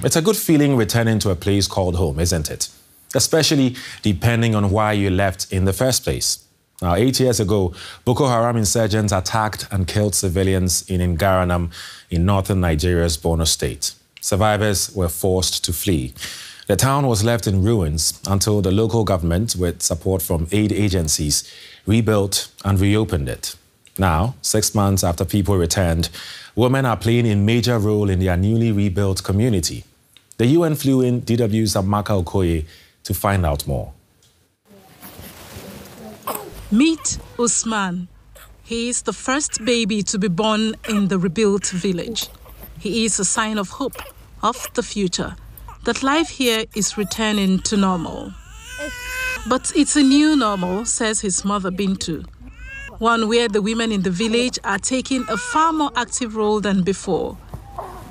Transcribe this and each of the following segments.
It's a good feeling returning to a place called home, isn't it? Especially depending on why you left in the first place. Now, 8 years ago, Boko Haram insurgents attacked and killed civilians in Ngarannam in northern Nigeria's Borno state. Survivors were forced to flee. The town was left in ruins until the local government, with support from aid agencies, rebuilt and reopened it. Now, 6 months after people returned, women are playing a major role in their newly rebuilt community. The UN flew in DW's Amaka Okoye to find out more. Meet Usman. He is the first baby to be born in the rebuilt village. He is a sign of hope, of the future, that life here is returning to normal. But it's a new normal, says his mother Bintu. One where the women in the village are taking a far more active role than before.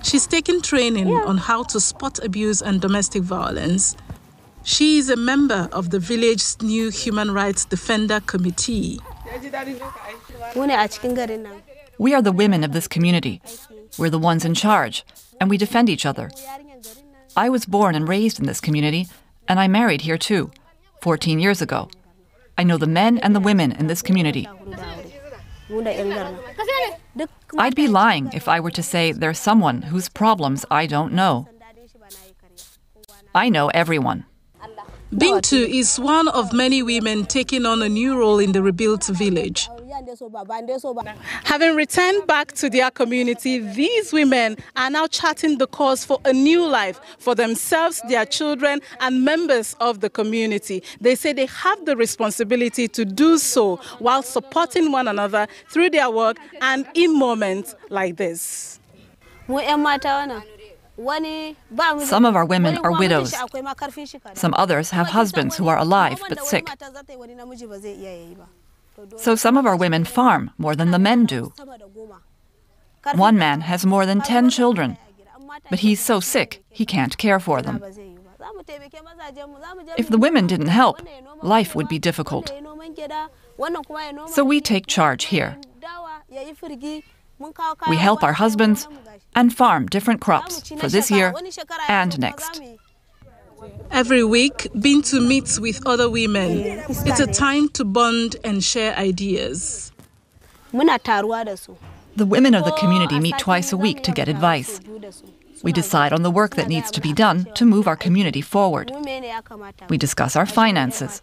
She's taken training on how to spot abuse and domestic violence. She is a member of the village's new Human Rights Defender Committee. We are the women of this community. We're the ones in charge, and we defend each other. I was born and raised in this community, and I married here too, 14 years ago. I know the men and the women in this community. I'd be lying if I were to say there's someone whose problems I don't know. I know everyone. Bintu is one of many women taking on a new role in the rebuilt village. Having returned back to their community, these women are now charting the course for a new life for themselves, their children, and members of the community. They say they have the responsibility to do so while supporting one another through their work and in moments like this. Some of our women are widows. Some others have husbands who are alive but sick. So some of our women farm more than the men do. One man has more than 10 children, but he's so sick he can't care for them. If the women didn't help, life would be difficult. So we take charge here. We help our husbands and farm different crops for this year and next. Every week, Bintu meets with other women. It's a time to bond and share ideas. The women of the community meet twice a week to get advice. We decide on the work that needs to be done to move our community forward. We discuss our finances.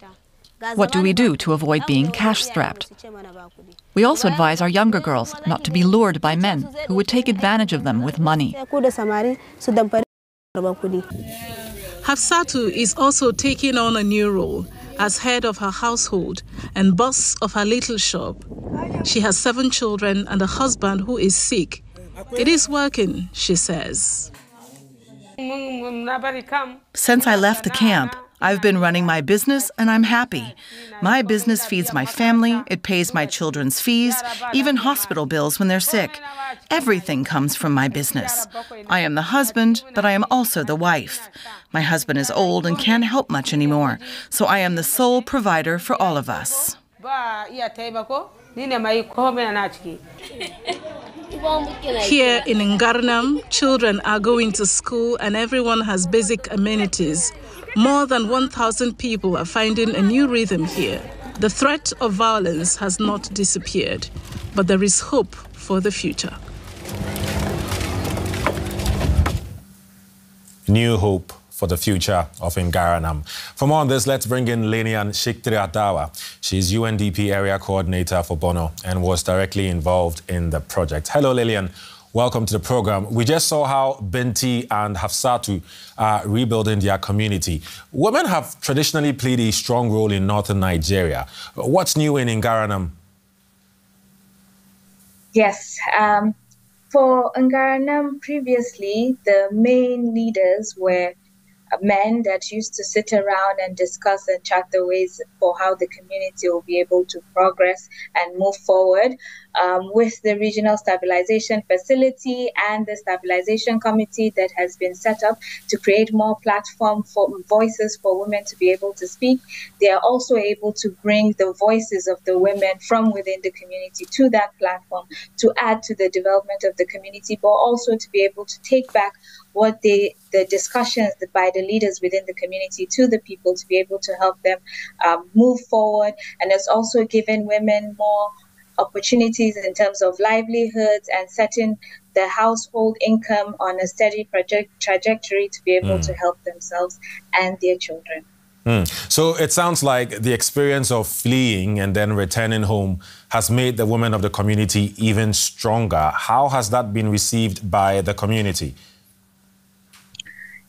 What do we do to avoid being cash-strapped? We also advise our younger girls not to be lured by men who would take advantage of them with money. Hafsatu is also taking on a new role as head of her household and boss of her little shop. She has 7 children and a husband who is sick. It is working, she says. Since I left the camp, I've been running my business and I'm happy. My business feeds my family, it pays my children's fees, even hospital bills when they're sick. Everything comes from my business. I am the husband, but I am also the wife. My husband is old and can't help much anymore, so I am the sole provider for all of us. Here in Ngarannam, children are going to school and everyone has basic amenities. More than 1,000 people are finding a new rhythm here. The threat of violence has not disappeared, but there is hope for the future. New hope for the future of Ngarannam. For more on this, let's bring in Lenian Shiktriadawa. She's UNDP Area Coordinator for Borno and was directly involved in the project. Hello, Lilian. Welcome to the program. We just saw how Binti and Hafsatu are rebuilding their community. Women have traditionally played a strong role in northern Nigeria. What's new in Ngarannam? Yes. For Ngarannam, previously, the main leaders were men that used to sit around and discuss and chart the ways for how the community will be able to progress and move forward. with the Regional Stabilization Facility and the Stabilization Committee that has been set up to create more platform for voices for women to be able to speak. They are also able to bring the voices of the women from within the community to that platform to add to the development of the community, but also to be able to take back what the discussions by the leaders within the community to the people to be able to help them move forward. And it's also given women more opportunities in terms of livelihoods and setting the household income on a steady trajectory to be able to help themselves and their children. So it sounds like the experience of fleeing and then returning home has made the women of the community even stronger. How has that been received by the community?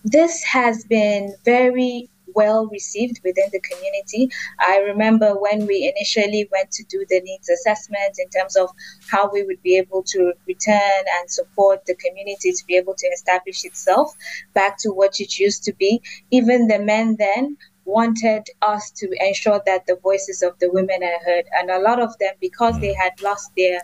This has been very well received within the community. I remember when we initially went to do the needs assessment in terms of how we would be able to return and support the community to be able to establish itself back to what it used to be. Even the men then wanted us to ensure that the voices of the women are heard. And a lot of them, because they had lost their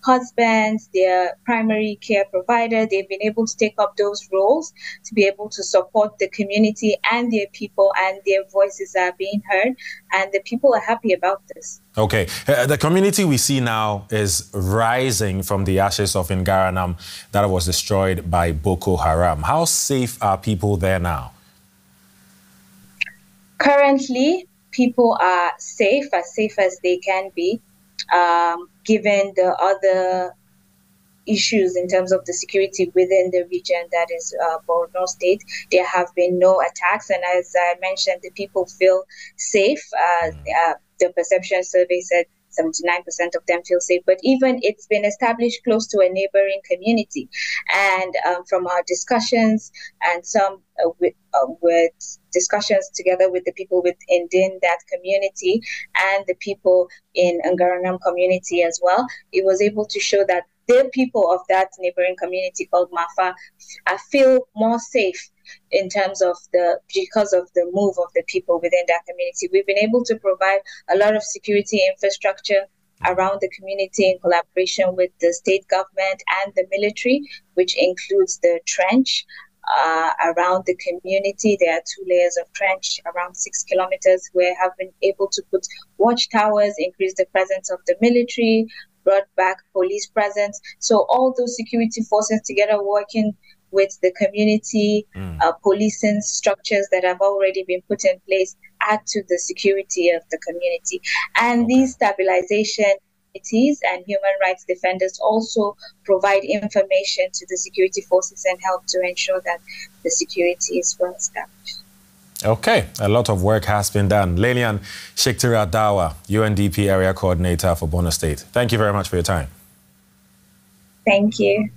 husbands, their primary care provider, they've been able to take up those roles to be able to support the community and their people, and their voices are being heard, and the people are happy about this. Okay. The community we see now is rising from the ashes of Ngarannam that was destroyed by Boko Haram. How safe are people there now? Currently, people are safe as they can be. Given the other issues in terms of the security within the region, that is Borno State, there have been no attacks. And as I mentioned, the people feel safe. The perception survey said 79% of them feel safe, but even it's been established close to a neighboring community. And from our discussions and some with discussions together with the people within that community and the people in Ngarannam community as well, it was able to show that the people of that neighboring community called Mafa feel more safe in terms of because of the move of the people within that community. We've been able to provide a lot of security infrastructure around the community in collaboration with the state government and the military, which includes the trench around the community. There are 2 layers of trench around 6 kilometers where we have been able to put watchtowers, increase the presence of the military, brought back police presence. So all those security forces together working with the community, policing structures that have already been put in place add to the security of the community. And these stabilization committees and human rights defenders also provide information to the security forces and help to ensure that the security is well established. Okay, a lot of work has been done. Lilian Shiktira Dawa, UNDP Area Coordinator for Borno State. Thank you very much for your time. Thank you.